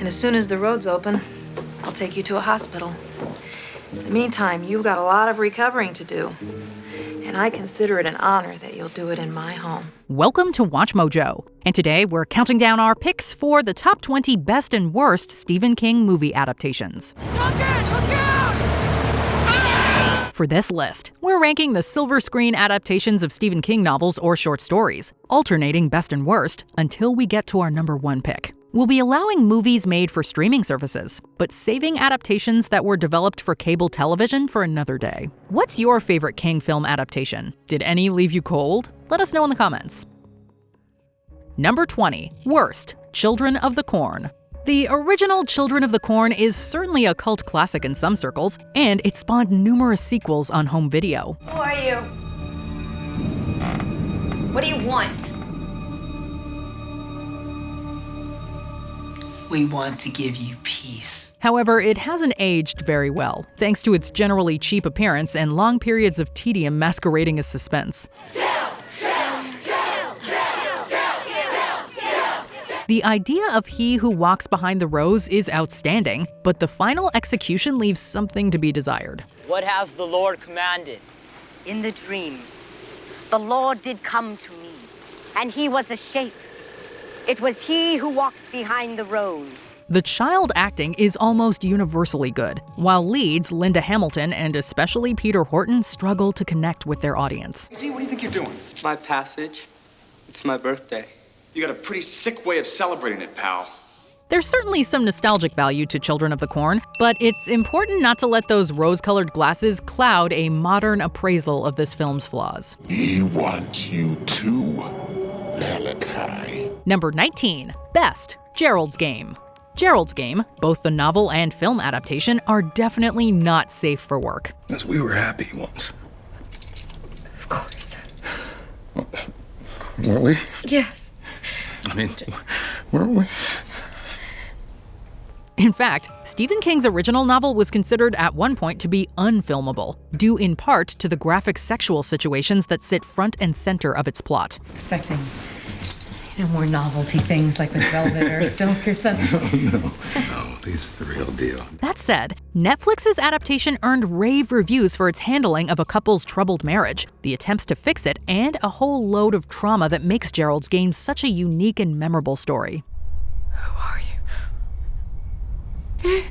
And as soon as the road's open, I'll take you to a hospital. In the meantime, you've got a lot of recovering to do. And I consider it an honor that you'll do it in my home. Welcome to WatchMojo. And today we're counting down our picks for the top 20 best and worst Stephen King movie adaptations. Look out! For this list, we're ranking the silver screen adaptations of Stephen King novels or short stories, alternating best and worst until we get to our number one pick. We'll be allowing movies made for streaming services, but saving adaptations that were developed for cable television for another day. What's your favorite King film adaptation? Did any leave you cold? Let us know in the comments. Number 20. Worst. Children of the Corn. The original Children of the Corn is certainly a cult classic in some circles, and it spawned numerous sequels on home video. Who are you? What do you want? We want to give you peace. However, it hasn't aged very well, thanks to its generally cheap appearance and long periods of tedium masquerading as suspense. The idea of he who walks behind the rose is outstanding, but the final execution leaves something to be desired. What has the Lord commanded? In the dream, the Lord did come to me, and he was a shape. It was he who walks behind the rose. The child acting is almost universally good, while leads Linda Hamilton and especially Peter Horton struggle to connect with their audience. See, what do you think you're doing? My passage. It's my birthday. You got a pretty sick way of celebrating it, pal. There's certainly some nostalgic value to Children of the Corn, but it's important not to let those rose-colored glasses cloud a modern appraisal of this film's flaws. He wants you too, Malachi. Number 19. Best. Gerald's Game. Gerald's Game, both the novel and film adaptation, are definitely not safe for work. As we were happy once. Of course. Weren't we? Yes. I mean, weren't we? In fact, Stephen King's original novel was considered at one point to be unfilmable, due in part to the graphic sexual situations that sit front and center of its plot. Expecting, more novelty things like with velvet or silk or something. No, he's the real deal. That said, Netflix's adaptation earned rave reviews for its handling of a couple's troubled marriage, the attempts to fix it, and a whole load of trauma that makes Gerald's Game such a unique and memorable story. Who are you?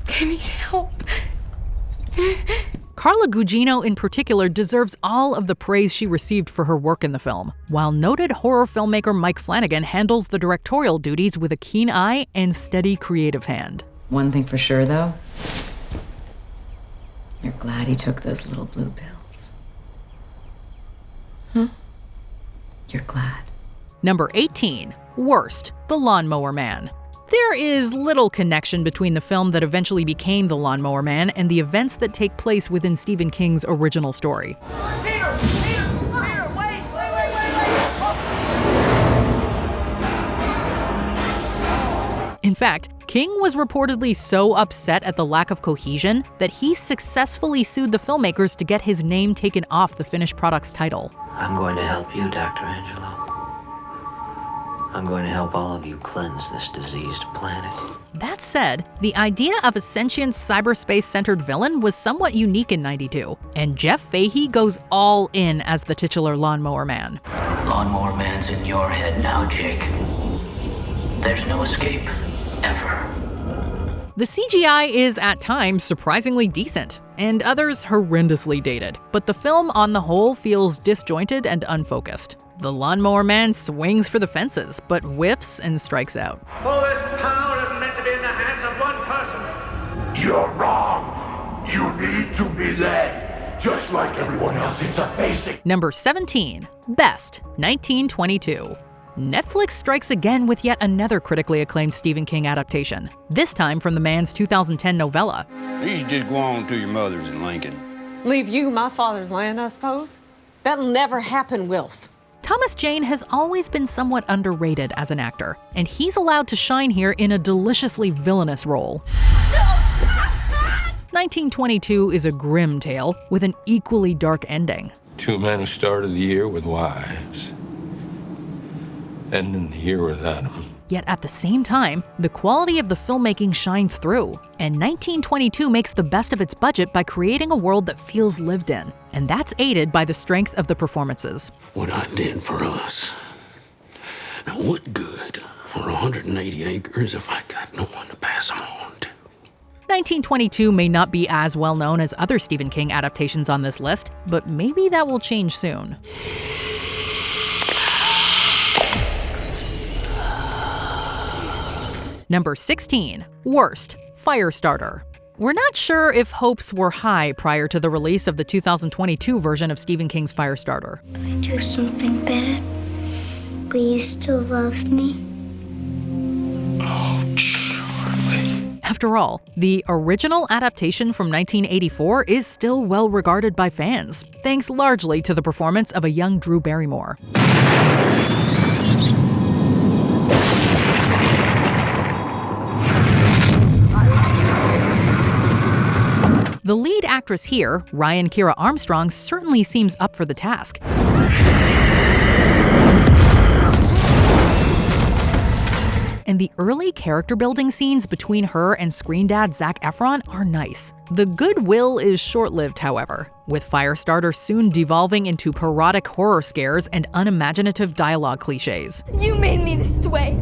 I need help. Carla Gugino in particular deserves all of the praise she received for her work in the film, while noted horror filmmaker Mike Flanagan handles the directorial duties with a keen eye and steady creative hand. One thing for sure, though, you're glad he took those little blue pills. Huh? You're glad. Number 18. Worst. The Lawnmower Man. There is little connection between the film that eventually became The Lawnmower Man and the events that take place within Stephen King's original story. Peter, wait! In fact, King was reportedly so upset at the lack of cohesion that he successfully sued the filmmakers to get his name taken off the finished product's title. I'm going to help you, Dr. Angelo. I'm going to help all of you cleanse this diseased planet. That said, the idea of a sentient cyberspace-centered villain was somewhat unique in '92, and Jeff Fahey goes all in as the titular Lawnmower Man. Lawnmower Man's in your head now, Jake. There's no escape, ever. The CGI is at times surprisingly decent, and others horrendously dated, but the film on the whole feels disjointed and unfocused. The Lawnmower Man swings for the fences, but whiffs and strikes out. All this power isn't meant to be in the hands of one person. You're wrong. You need to be led, just like everyone else interfacing. Number 17. Best. 1922. Netflix strikes again with yet another critically acclaimed Stephen King adaptation, this time from the man's 2010 novella. You should just go on to your mother's in Lincoln. Leave you my father's land, I suppose? That'll never happen, Wilf. Thomas Jane has always been somewhat underrated as an actor, and he's allowed to shine here in a deliciously villainous role. 1922 is a grim tale with an equally dark ending. Two men who started the year with wives ending the year without him. Yet at the same time, the quality of the filmmaking shines through, and 1922 makes the best of its budget by creating a world that feels lived in, and that's aided by the strength of the performances. What I did for us. Now, what good are 180 acres if I got no one to pass them on to? 1922 may not be as well known as other Stephen King adaptations on this list, but maybe that will change soon. Number 16, Worst, Firestarter. We're not sure if hopes were high prior to the release of the 2022 version of Stephen King's Firestarter. If I do something bad, will you still love me? Oh, Charlie. After all, the original adaptation from 1984 is still well regarded by fans, thanks largely to the performance of a young Drew Barrymore. The lead actress here, Ryan Kira Armstrong, certainly seems up for the task. And the early character building scenes between her and screen dad Zac Efron are nice. The goodwill is short-lived, however, with Firestarter soon devolving into parodic horror scares and unimaginative dialogue cliches. You made me this way.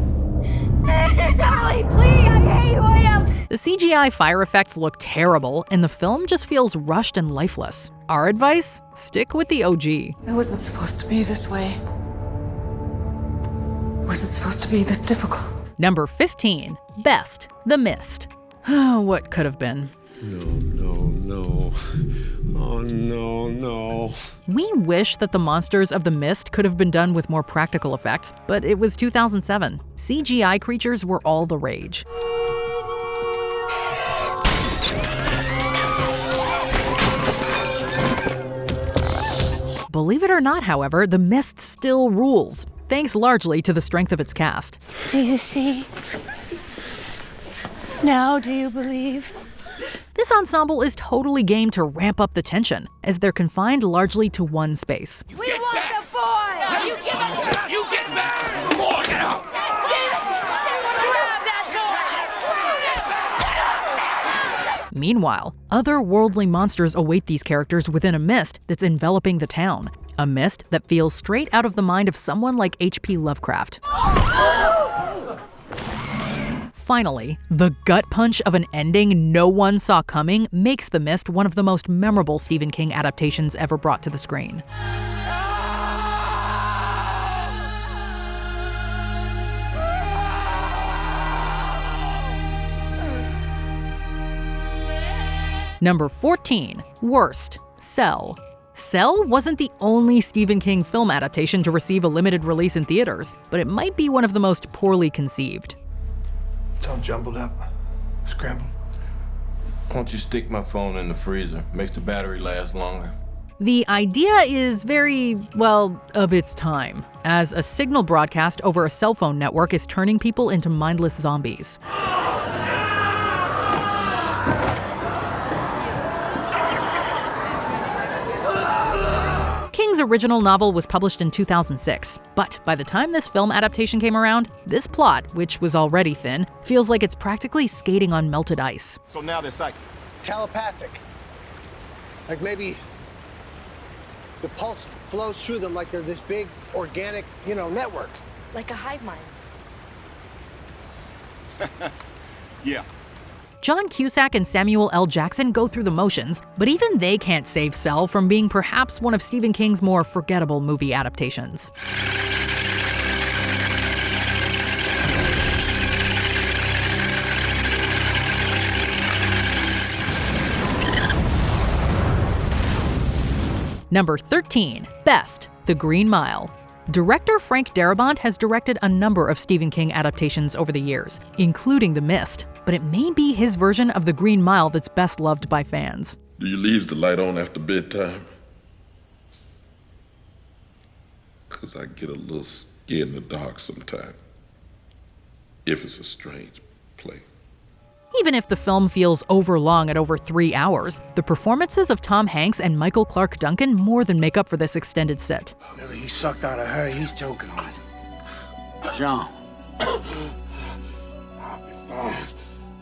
Charlie, please, I hate who I am. The CGI fire effects look terrible, and the film just feels rushed and lifeless. Our advice? Stick with the OG. It wasn't supposed to be this way. It wasn't supposed to be this difficult. Number 15, Best, The Mist. What could have been? No. Oh, no. We wish that the monsters of The Mist could have been done with more practical effects, but it was 2007. CGI creatures were all the rage. Believe it or not, however, The Mist still rules, thanks largely to the strength of its cast. Do you see? Now do you believe? This ensemble is totally game to ramp up the tension, as they're confined largely to one space. We want the boy! You give us your... You get back! Come on, get up! Meanwhile, otherworldly monsters await these characters within a mist that's enveloping the town. A mist that feels straight out of the mind of someone like H.P. Lovecraft. Finally, the gut punch of an ending no one saw coming makes The Mist one of the most memorable Stephen King adaptations ever brought to the screen. Number 14, Worst, Cell. Cell wasn't the only Stephen King film adaptation to receive a limited release in theaters, but it might be one of the most poorly conceived. It's all jumbled up, scrambled. Why don't you stick my phone in the freezer? Makes the battery last longer. The idea is very, well, of its time, as a signal broadcast over a cell phone network is turning people into mindless zombies. King's original novel was published in 2006, but by the time this film adaptation came around, this plot, which was already thin, feels like it's practically skating on melted ice. So now there's like telepathic. Like maybe the pulse flows through them like they're this big organic, network. Like a hive mind. Yeah. John Cusack and Samuel L. Jackson go through the motions, but even they can't save Cell from being perhaps one of Stephen King's more forgettable movie adaptations. Number 13, Best, The Green Mile. Director Frank Darabont has directed a number of Stephen King adaptations over the years, including The Mist, but it may be his version of The Green Mile that's best loved by fans. Do you leave the light on after bedtime? 'Cause I get a little scared in the dark sometimes, if it's a strange place. Even if the film feels overlong at over 3 hours, the performances of Tom Hanks and Michael Clarke Duncan more than make up for this extended sit. Whatever he sucked out of her, he's choking on it. Jean. I'll be fine.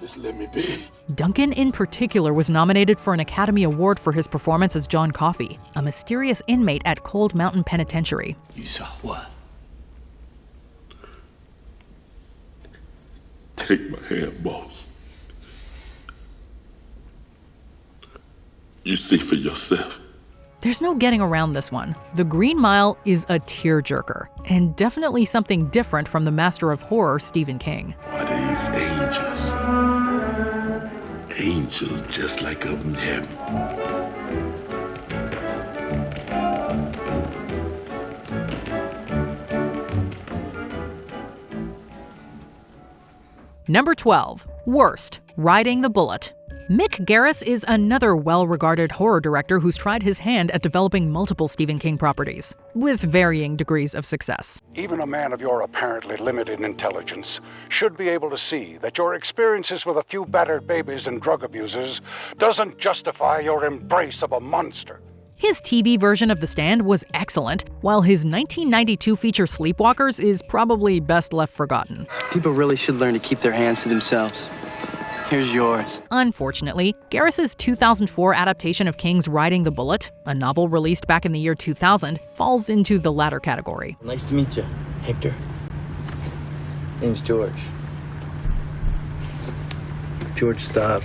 Just let me be. Duncan, in particular, was nominated for an Academy Award for his performance as John Coffey, a mysterious inmate at Cold Mountain Penitentiary. You saw what? Take my hand, boss. You see for yourself. There's no getting around this one. The Green Mile is a tearjerker, and definitely something different from the master of horror, Stephen King. Are these angels? Angels just like up in heaven. Number 12. Worst. Riding the Bullet. Mick Garris is another well-regarded horror director who's tried his hand at developing multiple Stephen King properties, with varying degrees of success. Even a man of your apparently limited intelligence should be able to see that your experiences with a few battered babies and drug abusers doesn't justify your embrace of a monster. His TV version of The Stand was excellent, while his 1992 feature Sleepwalkers is probably best left forgotten. People really should learn to keep their hands to themselves. Here's yours. Unfortunately, Garris's 2004 adaptation of King's Riding the Bullet, a novel released back in the year 2000, falls into the latter category. Nice to meet you, Hector. Name's George. George, stop.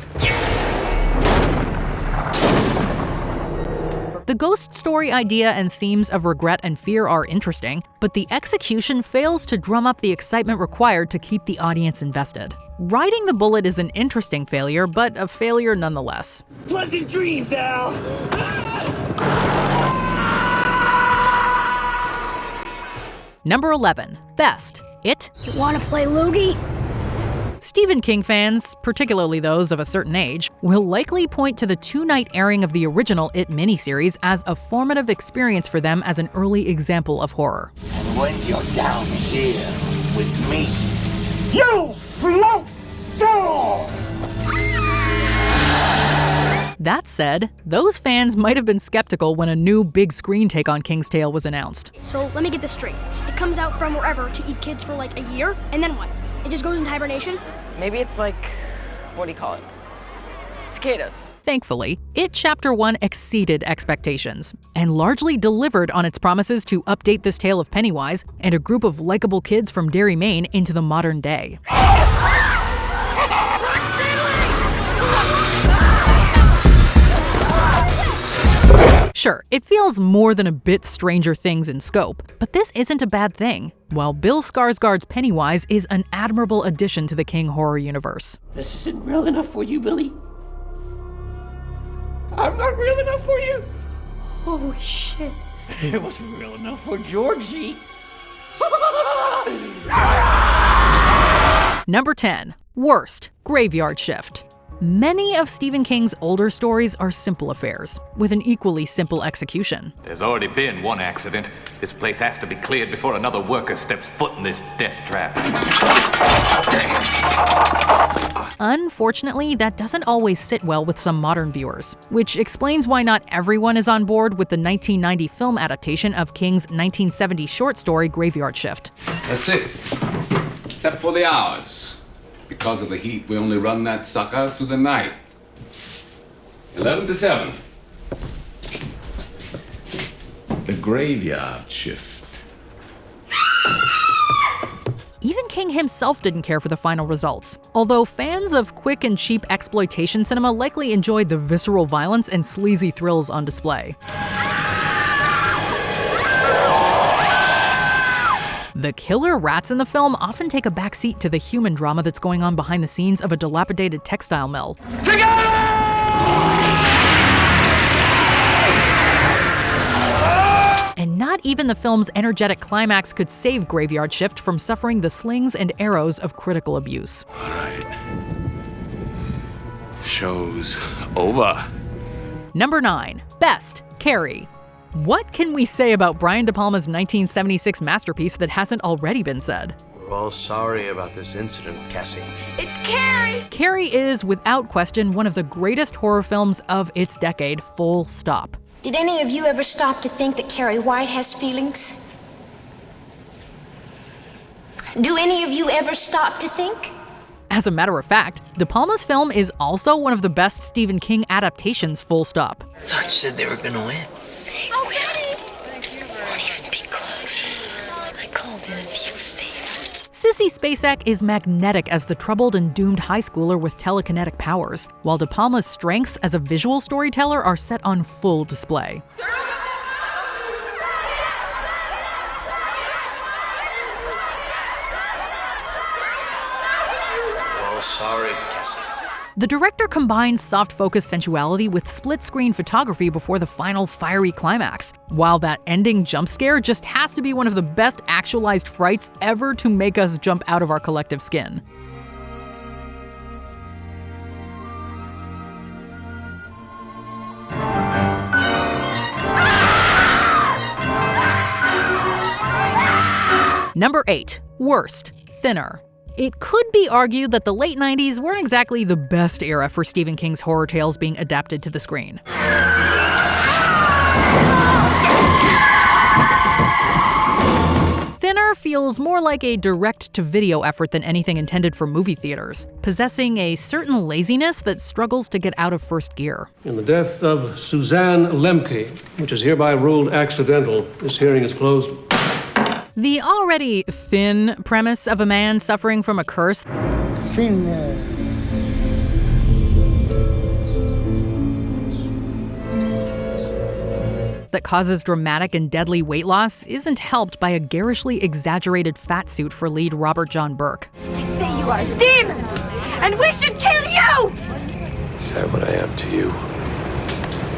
The ghost story idea and themes of regret and fear are interesting, but the execution fails to drum up the excitement required to keep the audience invested. Riding the Bullet is an interesting failure, but a failure nonetheless. Pleasant dreams, Al! Number 11. Best. It. You wanna play loogie? Stephen King fans, particularly those of a certain age, will likely point to the two-night airing of the original It miniseries as a formative experience for them as an early example of horror. And when you're down here with me, you float soul! That said, those fans might have been skeptical when a new big screen take on King's Tale was announced. So let me get this straight. It comes out from wherever to eat kids for like a year, and then what? It just goes into hibernation? Maybe it's like, what do you call it? Cicadas. Thankfully, It Chapter 1 exceeded expectations, and largely delivered on its promises to update this tale of Pennywise and a group of likable kids from Derry, Maine into the modern day. Sure, it feels more than a bit Stranger Things in scope, but this isn't a bad thing. While Bill Skarsgård's Pennywise is an admirable addition to the King horror universe. This isn't real enough for you, Billy. I'm not real enough for you? Holy shit. It wasn't real enough for Georgie. Number 10. Worst. Graveyard Shift. Many of Stephen King's older stories are simple affairs, with an equally simple execution. There's already been one accident. This place has to be cleared before another worker steps foot in this death trap. Unfortunately, that doesn't always sit well with some modern viewers, which explains why not everyone is on board with the 1990 film adaptation of King's 1970 short story Graveyard Shift. That's it. Except for the hours. Because of the heat, we only run that sucker through the night. 11 to 7. The Graveyard Shift. Even King himself didn't care for the final results, although fans of quick and cheap exploitation cinema likely enjoyed the visceral violence and sleazy thrills on display. The killer rats in the film often take a backseat to the human drama that's going on behind the scenes of a dilapidated textile mill. And not even the film's energetic climax could save Graveyard Shift from suffering the slings and arrows of critical abuse. All right. Show's over. Number 9. Best. Carrie. What can we say about Brian De Palma's 1976 masterpiece that hasn't already been said? We're all sorry about this incident, Cassie. It's Carrie! Carrie is, without question, one of the greatest horror films of its decade, full stop. Did any of you ever stop to think that Carrie White has feelings? Do any of you ever stop to think? As a matter of fact, De Palma's film is also one of the best Stephen King adaptations, full stop. I thought you said they were gonna win. Oh, Daddy! Won't even be close. I called in a few favors. Sissy Spacek is magnetic as the troubled and doomed high schooler with telekinetic powers, while De Palma's strengths as a visual storyteller are set on full display. Sorry, Cassie. The director combines soft-focus sensuality with split-screen photography before the final fiery climax, while that ending jump scare just has to be one of the best actualized frights ever to make us jump out of our collective skin. Number 8. Worst. Thinner. It could be argued that the late 90s weren't exactly the best era for Stephen King's horror tales being adapted to the screen. Thinner feels more like a direct-to-video effort than anything intended for movie theaters, possessing a certain laziness that struggles to get out of first gear. In the death of Suzanne Lemke, which is hereby ruled accidental, this hearing is closed. The already thin premise of a man suffering from a curse that causes dramatic and deadly weight loss isn't helped by a garishly exaggerated fat suit for lead Robert John Burke. I say you are a demon, and we should kill you! Is that what I am to you?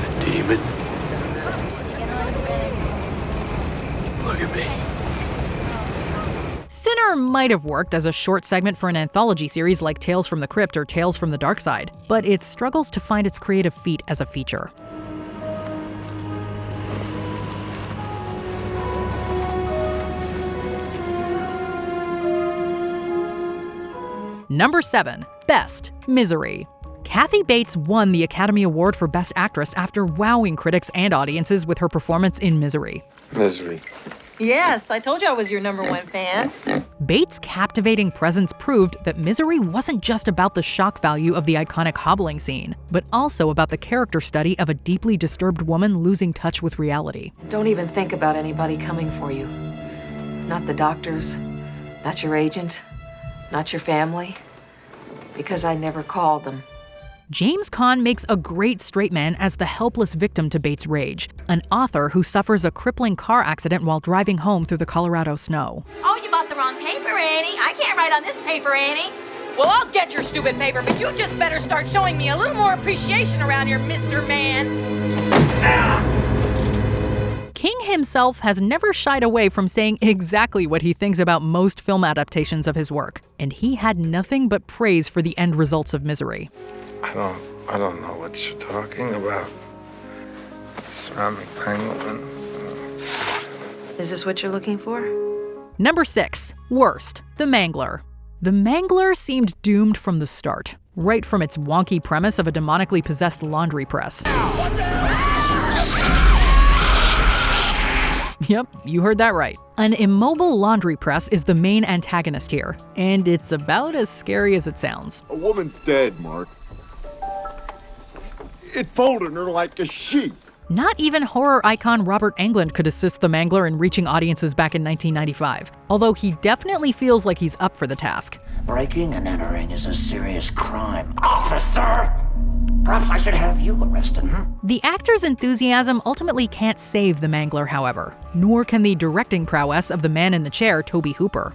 A demon? Look at me. Thinner might have worked as a short segment for an anthology series like Tales from the Crypt or Tales from the Dark Side, but it struggles to find its creative feet as a feature. Number 7. Best. Misery. Kathy Bates won the Academy Award for Best Actress after wowing critics and audiences with her performance in Misery. Misery. Yes, I told you I was your #1 fan. Bates' captivating presence proved that Misery wasn't just about the shock value of the iconic hobbling scene, but also about the character study of a deeply disturbed woman losing touch with reality. Don't even think about anybody coming for you. Not the doctors, not your agent, not your family, because I never called them. James Caan makes a great straight man as the helpless victim to Bates' rage, an author who suffers a crippling car accident while driving home through the Colorado snow. Oh, you bought the wrong paper, Annie. I can't write on this paper, Annie. Well, I'll get your stupid paper, but you just better start showing me a little more appreciation around here, Mr. Man. King himself has never shied away from saying exactly what he thinks about most film adaptations of his work, and he had nothing but praise for the end results of Misery. I don't know what you're talking about. Ceramic penguin. Is this what you're looking for? Number 6. Worst. The Mangler. The Mangler seemed doomed from the start, right from its wonky premise of a demonically possessed laundry press. Yep, you heard that right. An immobile laundry press is the main antagonist here, and it's about as scary as it sounds. A woman's dead, Mark. It folded her like a sheet. Not even horror icon Robert Englund could assist the Mangler in reaching audiences back in 1995, although he definitely feels like he's up for the task. Breaking and entering is a serious crime, officer! Perhaps I should have you arrested, The actor's enthusiasm ultimately can't save the Mangler, however, nor can the directing prowess of the man in the chair, Tobe Hooper.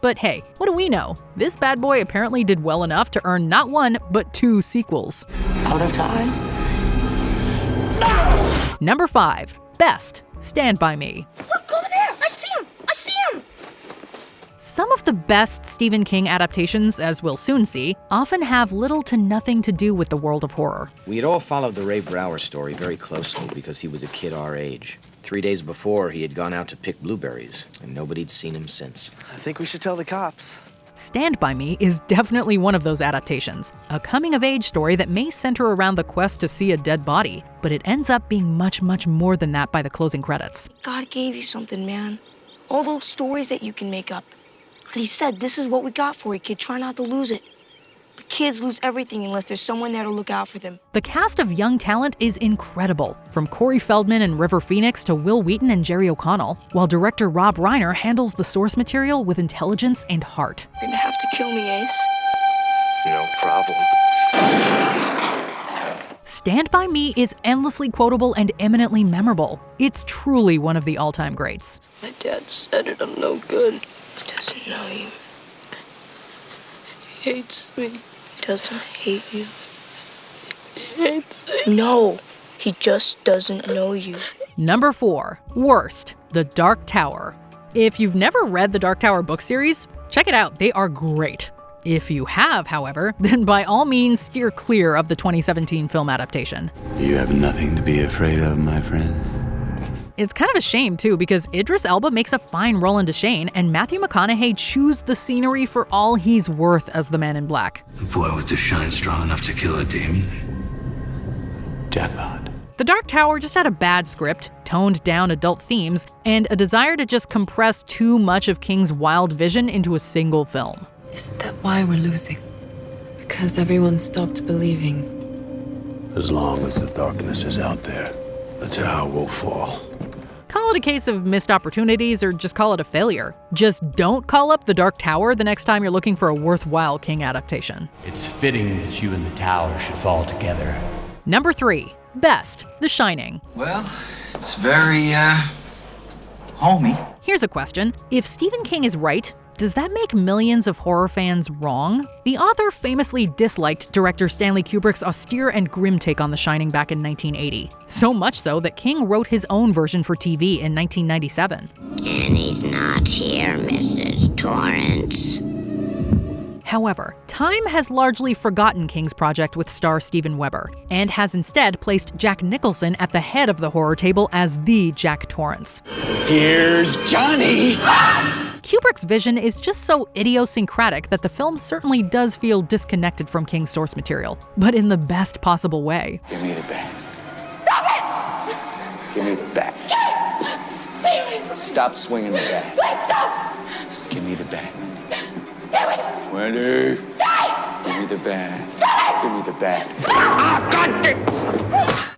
But hey, what do we know? This bad boy apparently did well enough to earn not 1, but 2 sequels. Out of time? Number 5. Best. Stand By Me. Look, over there! I see him! I see him! Some of the best Stephen King adaptations, as we'll soon see, often have little to nothing to do with the world of horror. We had all followed the Ray Brower story very closely because he was a kid our age. 3 days before, he had gone out to pick blueberries, and nobody'd seen him since. I think we should tell the cops. Stand By Me is definitely one of those adaptations. A coming-of-age story that may center around the quest to see a dead body, but it ends up being much, much more than that by the closing credits. God gave you something, man. All those stories that you can make up. And he said, this is what we got for you, kid. Try not to lose it. But kids lose everything unless there's someone there to look out for them. The cast of young talent is incredible, from Corey Feldman and River Phoenix to Will Wheaton and Jerry O'Connell, while director Rob Reiner handles the source material with intelligence and heart. You're gonna have to kill me, Ace. No problem. Stand By Me is endlessly quotable and eminently memorable. It's truly one of the all-time greats. My dad said it, I'm no good. He doesn't know you. He hates me. He doesn't hate you. He hates me. No, he just doesn't know you. Number 4. Worst. The Dark Tower. If you've never read the Dark Tower book series, check it out. They are great. If you have, however, then by all means steer clear of the 2017 film adaptation. You have nothing to be afraid of, my friend. It's kind of a shame, too, because Idris Elba makes a fine Roland Deschain, and Matthew McConaughey chews the scenery for all he's worth as the Man in Black. A boy with a shine strong enough to kill a demon. Jackpot. The Dark Tower just had a bad script, toned down adult themes, and a desire to just compress too much of King's wild vision into a single film. Isn't that why we're losing? Because everyone stopped believing. As long as the darkness is out there, the tower will fall. Call it a case of missed opportunities or just call it a failure. Just don't call up the Dark Tower the next time you're looking for a worthwhile King adaptation. It's fitting that you and the tower should fall together. Number 3. Best. The Shining. Well, it's very, homey. Here's a question. If Stephen King is right, does that make millions of horror fans wrong? The author famously disliked director Stanley Kubrick's austere and grim take on The Shining back in 1980. So much so that King wrote his own version for TV in 1997. Annie's not here, Mrs. Torrance. However, time has largely forgotten King's project with star Steven Weber, and has instead placed Jack Nicholson at the head of the horror table as the Jack Torrance. Here's Johnny! Kubrick's vision is just so idiosyncratic that the film certainly does feel disconnected from King's source material, but in the best possible way. Give me the bat. Stop it! Give me the bat. Stop swinging the bat. Stop! Give me the bat. Wendy! Give me the bat. Give me the bat. Ah, God!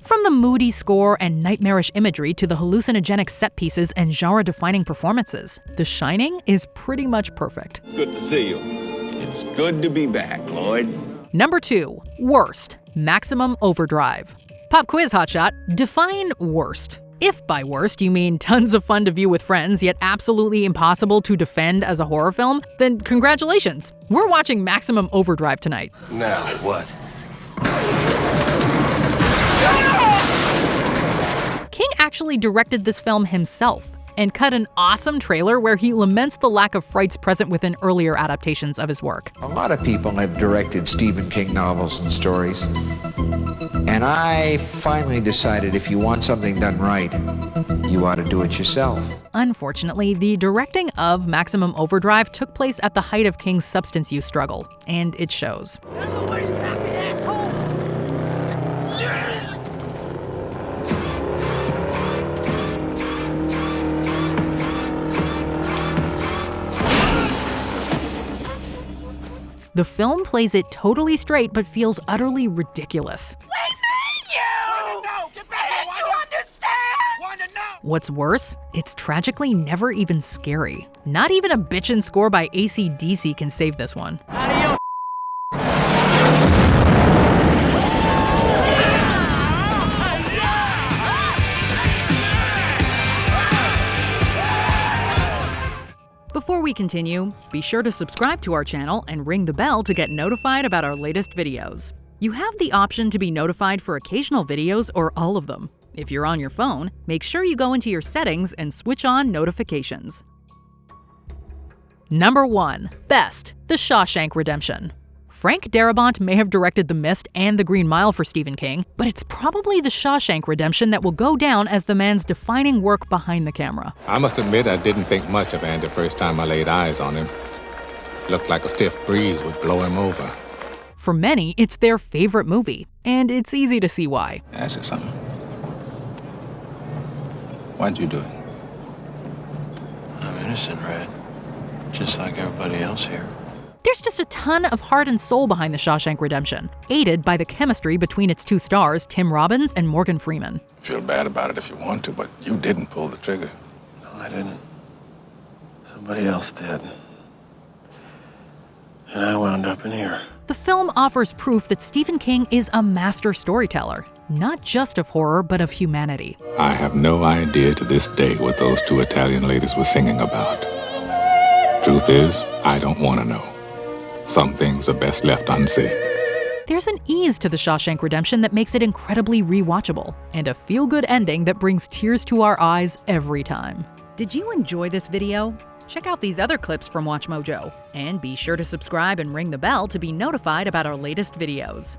From the moody score and nightmarish imagery to the hallucinogenic set pieces and genre-defining performances, The Shining is pretty much perfect. It's good to see you. It's good to be back, Lloyd. Number 2. Worst. Maximum Overdrive. Pop quiz, hotshot. Define worst. If by worst you mean tons of fun to view with friends, yet absolutely impossible to defend as a horror film, then congratulations. We're watching Maximum Overdrive tonight. Now what? King actually directed this film himself and cut an awesome trailer where he laments the lack of frights present within earlier adaptations of his work. A lot of people have directed Stephen King novels and stories. And I finally decided if you want something done right, you ought to do it yourself. Unfortunately, the directing of Maximum Overdrive took place at the height of King's substance use struggle, and it shows. The film plays it totally straight but feels utterly ridiculous. We made you! Didn't you understand? What's worse, it's tragically never even scary. Not even a bitchin' score by AC/DC can save this one. Before we continue, be sure to subscribe to our channel and ring the bell to get notified about our latest videos. You have the option to be notified for occasional videos or all of them. If you're on your phone, make sure you go into your settings and switch on notifications. Number 1. Best. The Shawshank Redemption. Frank Darabont may have directed The Mist and The Green Mile for Stephen King, but it's probably The Shawshank Redemption that will go down as the man's defining work behind the camera. I must admit I didn't think much of Andy the first time I laid eyes on him. Looked like a stiff breeze would blow him over. For many, it's their favorite movie, and it's easy to see why. Ask you something. Why'd you do it? I'm innocent, Red. Just like everybody else here. There's just a ton of heart and soul behind The Shawshank Redemption, aided by the chemistry between its two stars, Tim Robbins and Morgan Freeman. Feel bad about it if you want to, but you didn't pull the trigger. No, I didn't. Somebody else did. And I wound up in here. The film offers proof that Stephen King is a master storyteller, not just of horror, but of humanity. I have no idea to this day what those two Italian ladies were singing about. Truth is, I don't want to know. Some things are best left unsaid. There's an ease to The Shawshank Redemption that makes it incredibly rewatchable, and a feel-good ending that brings tears to our eyes every time. Did you enjoy this video? Check out these other clips from WatchMojo, and be sure to subscribe and ring the bell to be notified about our latest videos.